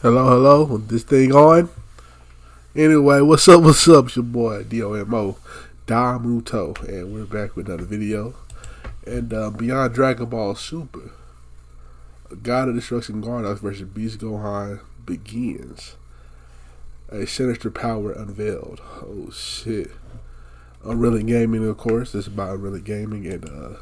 Hello, hello. This thing on? Anyway, what's up? What's up? It's your boy Domo Domuto, and we're back with another video. And Beyond Dragon Ball Super, God of Destruction Gardox versus Beast Gohan begins. A sinister power unveiled. Oh shit! UnrealEntgaming, of course. This is about UnrealEntgaming, and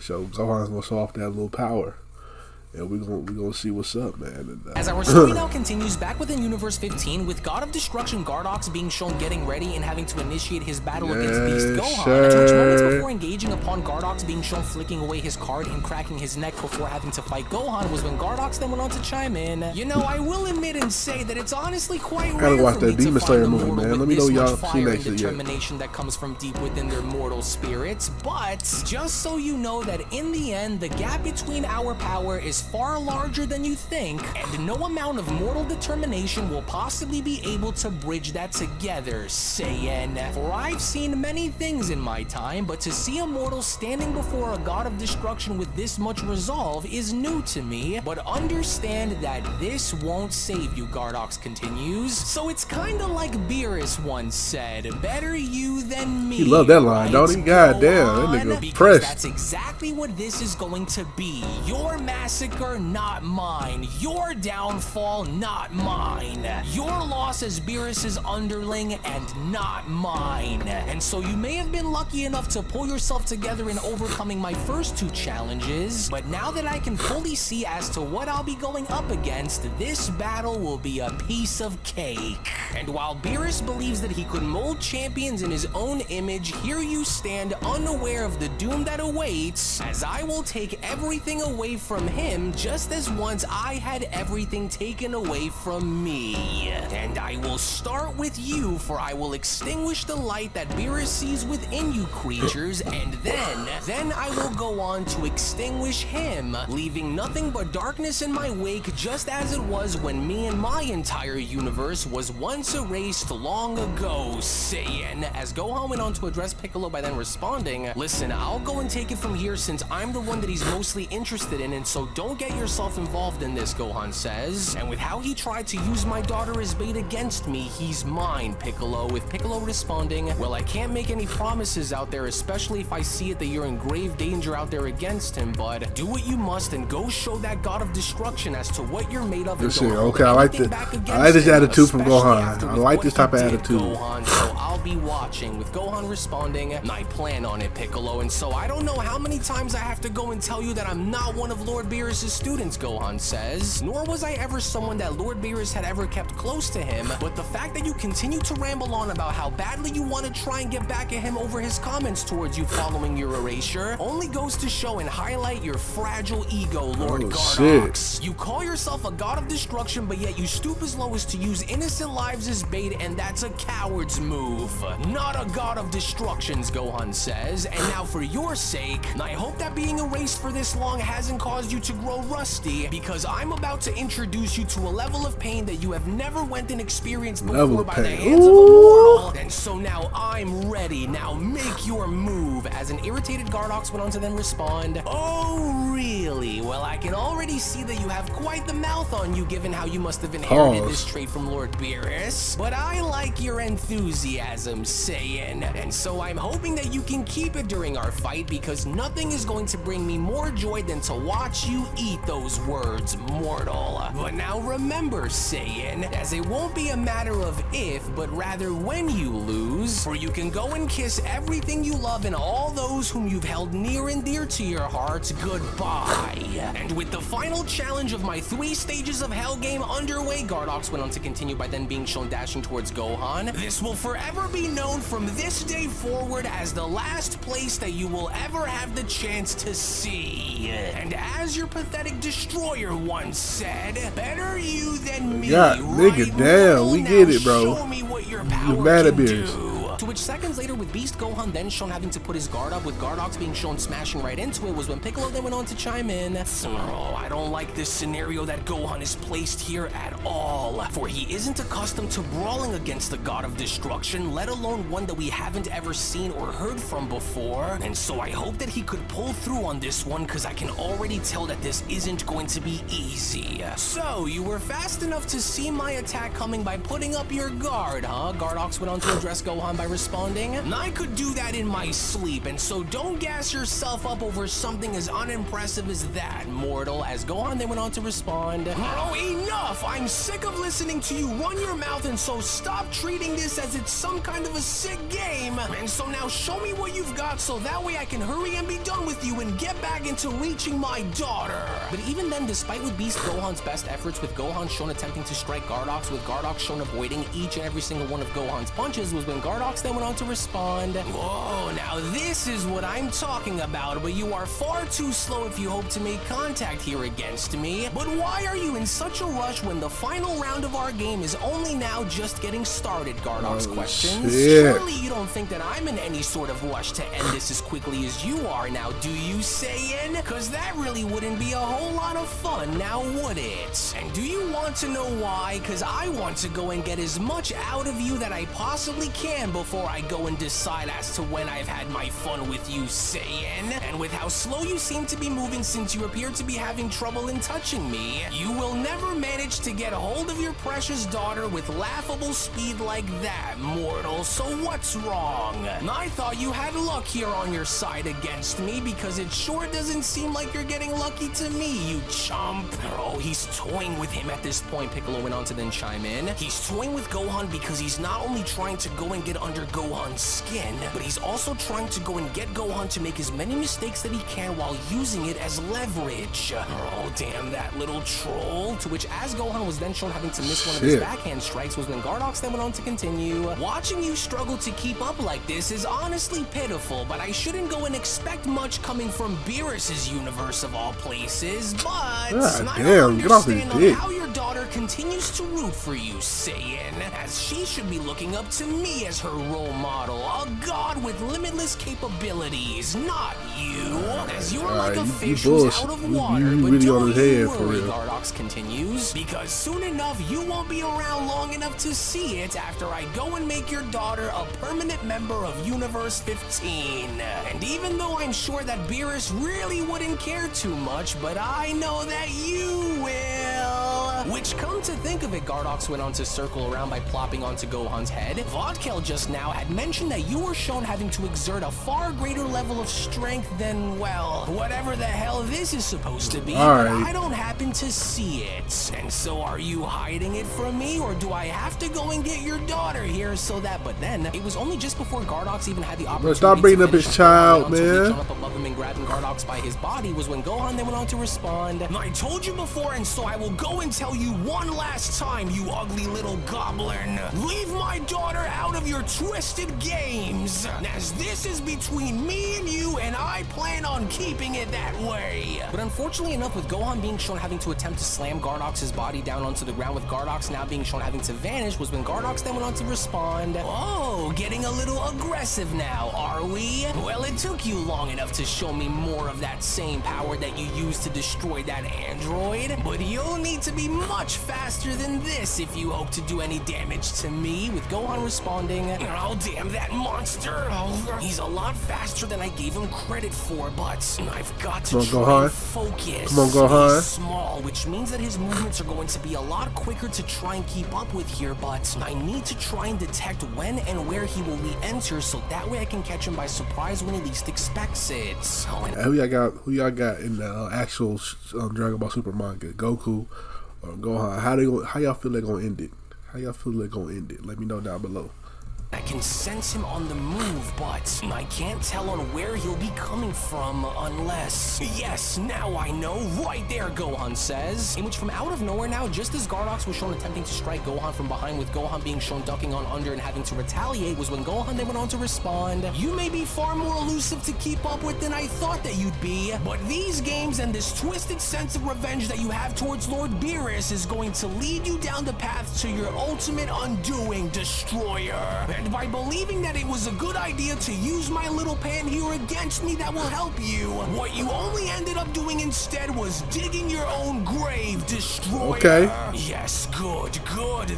so Gohan's gonna show off that little power. And we're gonna see what's up, man. And, as our story now continues back within Universe 15, with God of Destruction Gardox being shown getting ready and having to initiate his battle against Beast Gohan, which moments before engaging upon Gardox being shown flicking away his card and cracking his neck before having to fight Gohan was when Gardox then went on to chime in. You know, I will admit and say that it's honestly quite rare watch for me that Demon to Slayer find a movie, mortal man. Let with me know this y'all much seen fire that and shit yet. determination that comes from deep within their mortal spirits. But just so you know that in the end, the gap between our power is far larger than you think, and no amount of mortal determination will possibly be able to bridge that together, Saiyan. For I've seen many things in my time, but to see a mortal standing before a god of destruction with this much resolve is new to me. But understand that this won't save you, Gardox continues. So it's kinda like Beerus once said, better you than me. He loved that line, don't he? God damn, that nigga pressed. That's exactly what this is going to be. Your massacre, not mine. Your downfall, not mine. Your loss as Beerus's underling, and not mine. And so you may have been lucky enough to pull yourself together in overcoming my first two challenges, but now that I can fully see as to what I'll be going up against, this battle will be a piece of cake. And while Beerus believes that he could mold champions in his own image, here you stand unaware of the doom that awaits, as I will take everything away from him just as once I had everything taken away from me. And I will start with you, for I will extinguish the light that Beerus sees within you creatures, and then I will go on to extinguish him, leaving nothing but darkness in my wake, just as it was when me and my entire universe was once erased long ago, Saiyan. As Gohan went on to address Piccolo by then responding, listen, I'll go and take it from here since I'm the one that he's mostly interested in, and so don't get yourself involved in this, Gohan says. And with how he tried to use my daughter as bait against me, he's mine, Piccolo. With Piccolo responding, well, I can't make any promises out there, especially if I see it that you're in grave danger out there against him, but do what you must and go show that god of destruction as to what you're made of. Okay, I like this attitude from Gohan. I like this type of attitude. Gohan, so I'll be watching. With Gohan responding, I plan on it, Piccolo, and so I don't know how many times I have to go and tell you that I'm not one of Lord Beerus' students, Gohan says. Nor was I ever someone that Lord Beerus had ever kept close to him, but the fact that you continue to ramble on about how badly you want to try and get back at him over his comments towards you following your erasure only goes to show and highlight your fragile ego, Lord Gardox. You call yourself a god of destruction, but yet you stoop as low as to use innocent lives as bait, and that's a coward's move. Not a god of destructions, Gohan says. And now for your sake, I hope that being erased for this long hasn't caused you to grow rusty, because I'm about to introduce you to a level of pain that you have never went and experienced before by the hands of a mortal. And so now I'm ready. Now make your move. As an irritated Gardox went on to then respond, oh really? Well, I can already see that you have quite the mouth on you, given how you must have inherited this trait from Lord Beerus. But I like your enthusiasm, Saiyan, and so I'm hoping that you can keep it during our fight, because nothing is going to bring me more joy than to watch you eat those words, mortal. But now remember, Saiyan, as it won't be a matter of if, but rather when you lose, for you can go and kiss everything you love and all those whom you've held near and dear to your hearts goodbye. And with the final challenge of my 3 stages of Hell game underway, Gardox went on to continue by then being shown dashing towards Gohan. This will forever be known from this day forward as the last place that you will ever have the chance to see. And as your pathetic destroyer once said, better you than me. Yeah, nigga, damn, we get it, bro. Show me what your You power mad at can Beerus. do. To which seconds later, with Beast Gohan then shown having to put his guard up, with Gardox being shown smashing right into it, was when Piccolo then went on to chime in. Oh, I don't like this scenario that Gohan is placed here at all, for he isn't accustomed to brawling against the god of destruction, let alone one that we haven't ever seen or heard from before, and so I hope that he could pull through on this one, because I can already tell that this isn't going to be easy. So, you were fast enough to see my attack coming by putting up your guard, huh? Gardox went on to address Gohan by responding. I could do that in my sleep, and so don't gas yourself up over something as unimpressive as that, mortal, as Gohan then went on to respond. Oh, enough! I'm sick of listening to you run your mouth, and so stop treating this as it's some kind of a sick game. And so now show me what you've got so that way I can hurry and be done with you and get back into reaching my daughter. But even then, despite with Beast Gohan's best efforts, with Gohan shown attempting to strike Gardox, with Gardox shown avoiding each and every single one of Gohan's punches, was when Gardox then went on to respond. Whoa, now this is what I'm talking about, but you are far too slow if you hope to make contact here against me. But why are you in such a rush when the final round of our game is only now just getting started, Gardox questions? Surely you don't think that I'm in any sort of rush to end this as quickly as you are now, do you, Saiyan? Cause that really wouldn't be a whole lot of fun, now would it? And do you want to know why? Cause I want to go and get as much out of you that I possibly can before I go and decide as to when I've had my fun with you, Saiyan. And with how slow you seem to be moving since you appear to be having trouble in touching me, you will never manage to get a hold of your precious daughter with laughable speed like that, mortal, so what's wrong? I thought you had luck here on your side against me, because it sure doesn't seem like you're getting lucky to me, you chump. Oh, he's toying with him at this point, Piccolo went on to then chime in. He's toying with Gohan because he's not only trying to go and get under Gohan's skin, but he's also trying to go and get Gohan to make as many mistakes that he can while using it as leverage. Oh, damn that little troll. To which, as Gohan was then shown having to miss one of his backhand strikes, was when Gardox then went on to continue. Watching you struggle to keep up like this is honestly pitiful, but I shouldn't go and expect much coming from Beerus's universe of all places, but I don't understand on how your daughter continues to root for you, Saiyan, as she should be looking up to me as her role model, a god with limitless capabilities, not you, as you are like a fish who's out of water. But really don't you worry, Gardox continues, because soon enough you won't be around long enough to see it after I go and make your daughter a permanent member of Universe 15. And even though I'm sure that Beerus really wouldn't care too much, but I know that you will. Which, come to think of it, Gardox went on to circle around by plopping onto Gohan's head. Vodkel just now had mentioned that you were shown having to exert a far greater level of strength than, well, whatever the hell this is supposed to be, but I don't happen to see it. And so are you hiding it from me, or do I have to go and get your daughter here so that, but then, it was only just before Gardox even had the opportunity stop bringing up his child, man. Up above him and grabbing Gardox by his body was when Gohan then went on to respond. I told you before, and so I will go and tell you one last time, you ugly little goblin. Leave my daughter out of your twisted games, as this is between me and you, and I plan on keeping it that way. But unfortunately enough, with Gohan being shown having to attempt to slam Gardox's body down onto the ground, with Gardox now being shown having to vanish, was when Gardox then went on to respond. Oh, getting a little aggressive now, are we? Well, it took you long enough to show me more of that same power that you used to destroy that android, but you'll need to be much faster than this if you hope to do any damage to me, with Gohan responding. Oh, damn that monster. Oh, he's a lot faster than I gave him credit for, but I've got to try and focus. Come on, Gohan. He's small, which means that his movements are going to be a lot quicker to try and keep up with here, but I need to try and detect when and where he will re-enter, so that way I can catch him by surprise when he least expects it. Oh, and who y'all got in the actual Dragon Ball Super manga? Goku or Gohan? How y'all feel they're gonna end it? How y'all feel they're gonna end it? Let me know down below. I can sense him on the move, but I can't tell on where he'll be coming from unless... Yes, now I know. Right there, Gohan says. In which, from out of nowhere now, just as Gardox was shown attempting to strike Gohan from behind, with Gohan being shown ducking on under and having to retaliate, was when Gohan then went on to respond. You may be far more elusive to keep up with than I thought that you'd be, but these games and this twisted sense of revenge that you have towards Lord Beerus is going to lead you down the path to your ultimate undoing, Destroyer. And And by believing that it was a good idea to use my little pan here against me that will help you, what you only ended up doing instead was digging your own grave, destroyer. Okay. Yes, good.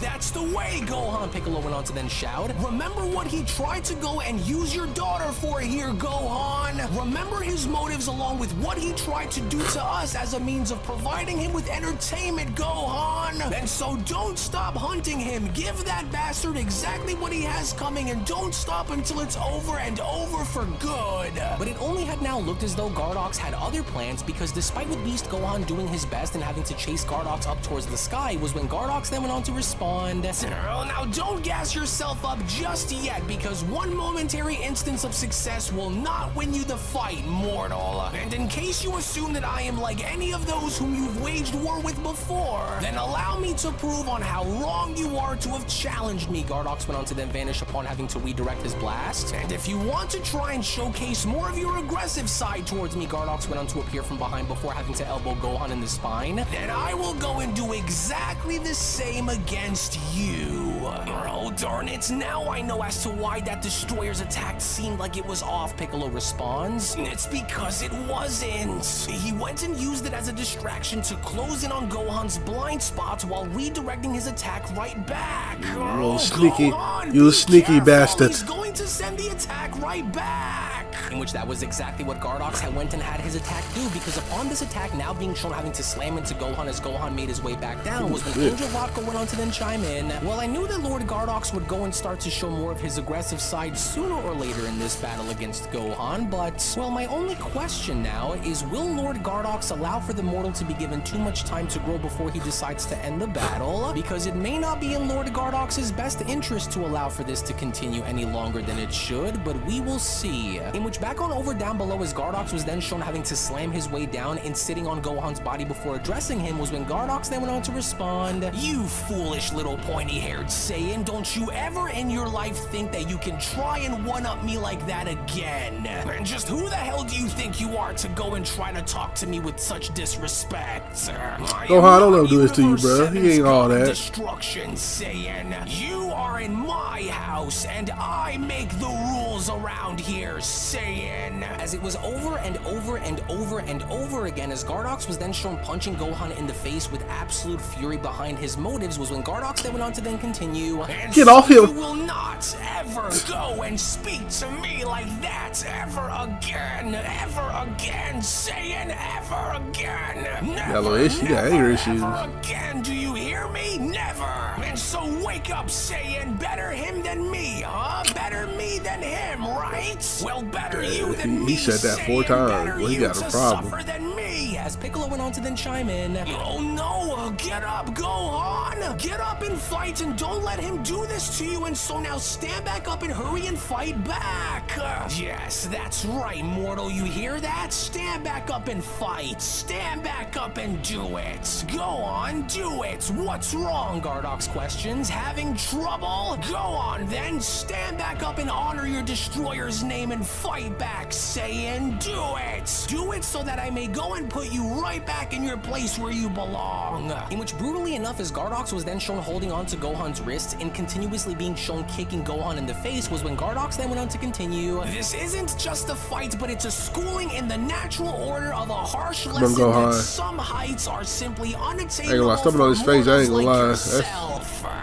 That's the way, Gohan, Piccolo went on to then shout. Remember what he tried to go and use your daughter for here, Gohan. Remember his motives along with what he tried to do to us as a means of providing him with entertainment, Gohan. And so don't stop hunting him. Give that bastard exactly what he has coming and don't stop until it's over and over for good. But it only had now looked as though Gardox had other plans, because despite with Beast Gohan doing his best and having to chase Gardox up towards the sky, was when Gardox then went on to respond. Now don't gas yourself up just yet, because one momentary instance of success will not win you the fight, mortal. And in case you assume that I am like any of those whom you've waged war with before, then allow me to prove on how wrong you are to have challenged me. Gardox went on to then vanish upon having to redirect his blast. And if you want to try and showcase more of your aggressive side towards me, Gardox went on to appear from behind before having to elbow Gohan in the spine, then I will go and do exactly the same against you. Oh darn it, now I know as to why that destroyer's attack seemed like it was off, Piccolo responds. It's because it wasn't. He went and used it as a distraction to close in on Gohan's blind spots while redirecting his attack right back. You sneaky, you sneaky bastard. He's going to send the attack right back. In which that was exactly what Gardox had went and had his attack do, because upon this attack now being shown having to slam into Gohan as Gohan made his way back down, was when Angel Vodka went on to then chime in. Well, I knew that Lord Gardox would go and start to show more of his aggressive side sooner or later in this battle against Gohan, but, well, my only question now is, will Lord Gardox allow for the mortal to be given too much time to grow before he decides to end the battle? Because it may not be in Lord Gardox's best interest to allow for this to continue any longer than it should, but we will see. In which back on over down below, as Gardox was then shown having to slam his way down and sitting on Gohan's body before addressing him, was when Gardox then went on to respond. You foolish little pointy-haired Saiyan, don't you ever in your life think that you can try and one-up me like that again? And just who the hell do you think you are to go and try to talk to me with such disrespect? Gohan, don't let him do this to you, bro. He ain't all that. Destruction, Saiyan. You are in my house, and I make the rules around here, Saiyan. As it was over and over and over and over again, as Gardox was then shown punching Gohan in the face with absolute fury behind his motives, was when Gardox then went on to then continue. And get off him! You will not ever go and speak to me like that ever again, Saiyan, ever again. Never, anger issues. Never again, do you hear me? Never. And so wake up, Saiyan. Better him than me, huh? Better me than him, right? Well, better you than me. He said that 4 times. Well, he got a problem. Suffer than me. As Piccolo went on to then chime in. Oh no, get up, Gohan. Get up and fight, and don't let him do this to you. And so now stand back up and hurry and fight back. Yes, that's right, mortal. You hear that? Stand back up and fight. Stand back up and do it. Go on, do it. What's wrong, Gardox questions? Having trouble? Go on then. Stand back up and honor your destroyer's name and fight back, Saiyan. Do it. Do it so that I may go and put you right back in your place where you belong. In which, brutally enough, as Gardox was then shown holding on to Gohan's wrists and continuously being shown kicking Gohan in the face, was when Gardox then went on to continue. This isn't just a fight, but it's a schooling in the natural order of a harsh lesson that some heights are simply unattainable. I ain't gonna lie, on his face, I ain't gonna lie.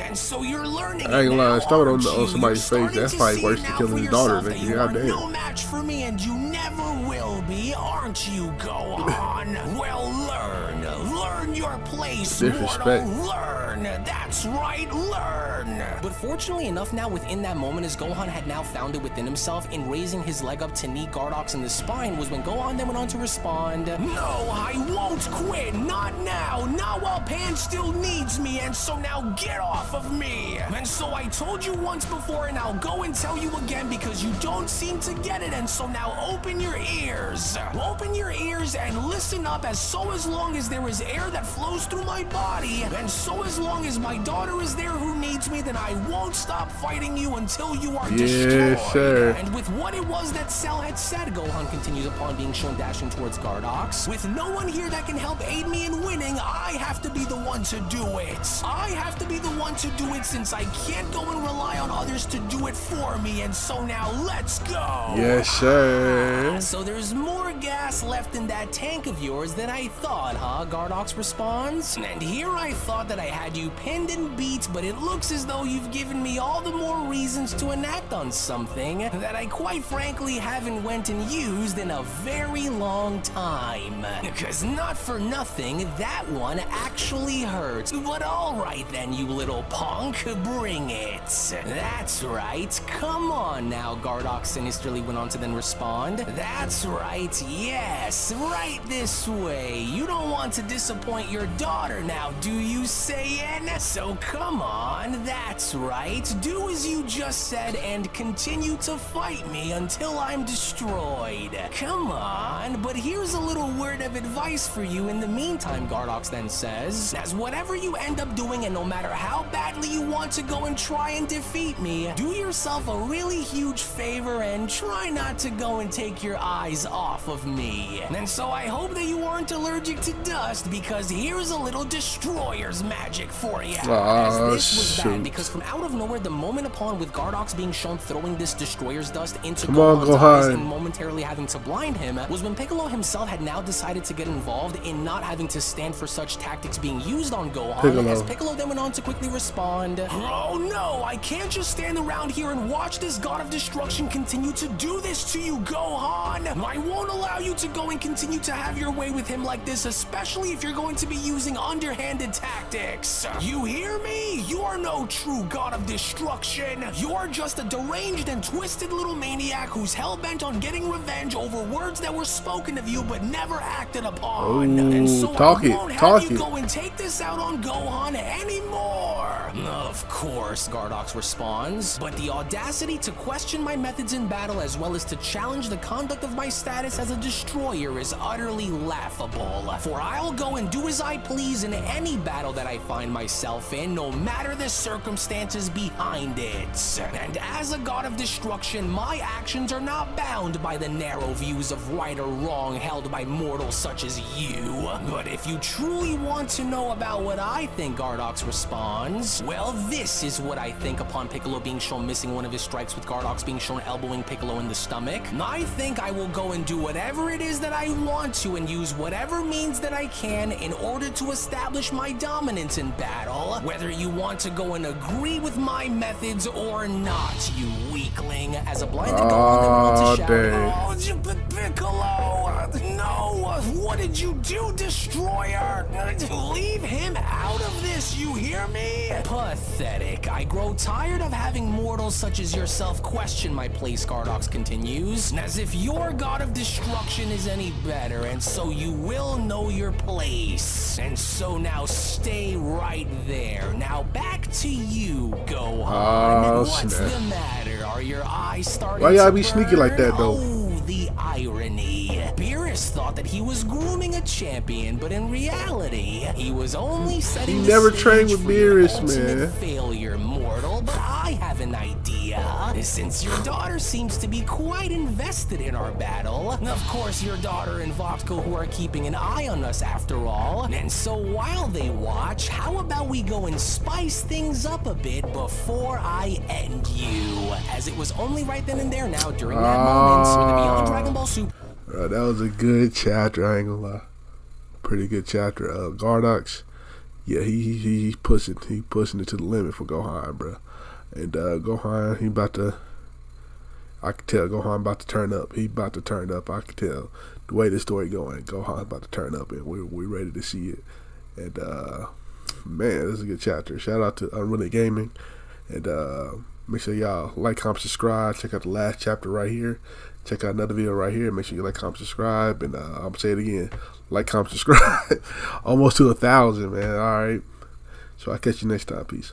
And so you're learning. I ain't gonna lie, stomping on somebody's face, that's probably worse than killing his daughter, nigga. Goddamn. No match for me, and you never will be, aren't you, Gohan? Well, learn your place, disrespect. Mortal. Learn. That's right, learn. But fortunately enough, now within that moment, as Gohan had now found it within himself in raising his leg up to knee Gardox in the spine, was when Gohan then went on to respond. No, I won't quit. Not now. Not while Pan still needs me, and so now get off of me. And so I told you once before, and I'll go and tell you again, because you don't seem to get it, and so now open your ears. Open your ears and listen up, as long as there is air that flows through my body, and so as long as my daughter is there who needs me, then I won't stop fighting you until you are destroyed. Sir. And with what it was that Cell had said, Gohan continues upon being shown dashing towards Gardox. With no one here that can help aid me in winning, I have to be the one to do it. I have to be the one to do it since I can't go and rely on others to do it for me, and so now let's go. Yes, sir. So there's more gas left in that tank of yours than I thought, huh? Gardox responds. And here I thought that I had you pinned and beat, but it looks as though you've given me all the more reasons to enact on something that I quite frankly haven't went and used in a very long time. Because not for nothing, that one actually hurts. But alright then, you little punk, bring it. That's right, come on now, Gardox sinisterly went on to then respond. That's right, yes, right this way. You don't want to disappoint your daughter now, do you, Saiyan? So come on, that's right. Do as you just said and continue to fight me until I'm destroyed. Come on, but here's a little word of advice for you in the meantime, Gardox then says. As whatever you end up doing, and no matter how badly you want to go and try and defeat me, do yourself a really huge favor and try not to go and take your eyes off of me. And so I hope that you aren't allergic to dust, because here's a little destroyer's magic for you. As this was bad, because from out of nowhere, the moment upon with Gardox being shown throwing this destroyer's dust into Gohan's eyes and momentarily having to blind him, was when Piccolo himself had now decided to get involved in not having to stand for such tactics being used on Gohan, as Piccolo then went on to quickly respond, "Oh no, I can't just stand around here and watch this god of destruction continue to do this to you, Gohan. I won't allow you to go and continue to have your way with him like this, especially if you're going to be using underhanded tactics. You hear me? You are no true god of destruction. You are just a deranged and twisted little maniac who's hell-bent on getting revenge over words that were spoken of you but never acted upon. And so I won't have you go and take this out on Gohan anymore." Of course, Gardox responds, but the audacity to question my methods in battle as well as to challenge the conduct of my status as a destroyer is utterly laughable. For I'll go and do as I please in any battle that I find myself in, no matter the circumstances behind it. And as a god of destruction, my actions are not bound by the narrow views of right or wrong held by mortals such as you. But if you truly want to know about what I think, Gardox responds, well, this is what I think upon Piccolo being shown missing one of his strikes with Gardox being shown elbowing Piccolo in the stomach. I think I will go and do whatever it is that I want to and use whatever means that I can in order to establish my dominance in battle, whether you want to go and agree with my methods or not, you weakling. As a blinded Gohan then went on to shout, "Oh, Piccolo, no, what did you do, Destroyer? Leave him out of this, you hear me? Pathetic. I grow tired of having mortals such as yourself question my place," Gardox continues, "as if your god of destruction is any better, and so you will know your place. And so now stay right there. Now back to you, Gohan. What's the matter? Are your eyes starting to burn? Why y'all be sneaky like that, though? Oh, the irony. Beerus thought that he was grooming a champion, but in reality, he was only setting the never stage trained with for your Beerus, ultimate man. failure, mortal. But I have an idea. Since your daughter seems to be quite invested in our battle, of course your daughter and Vodka who are keeping an eye on us after all, and so while they watch, how about we go and spice things up a bit before I end you? As it was only right then and there now during that moment where the Beyond Dragon Ball Super. That was a good chapter, I ain't gonna lie. Pretty good chapter. Gardox, yeah, he's pushing it to the limit for Gohan, bro. And Gohan, I can tell Gohan about to turn up. He about to turn up. I can tell the way the story going. Gohan about to turn up, and we're ready to see it. And man, this is a good chapter. Shout out to UnrealEntgaming, and make sure y'all like, comment, subscribe. Check out the last chapter right here. Check out another video right here. Make sure you like, comment, subscribe, and I'm gonna say it again: like, comment, subscribe. Almost to 1,000, man. All right. So I'll catch you next time. Peace.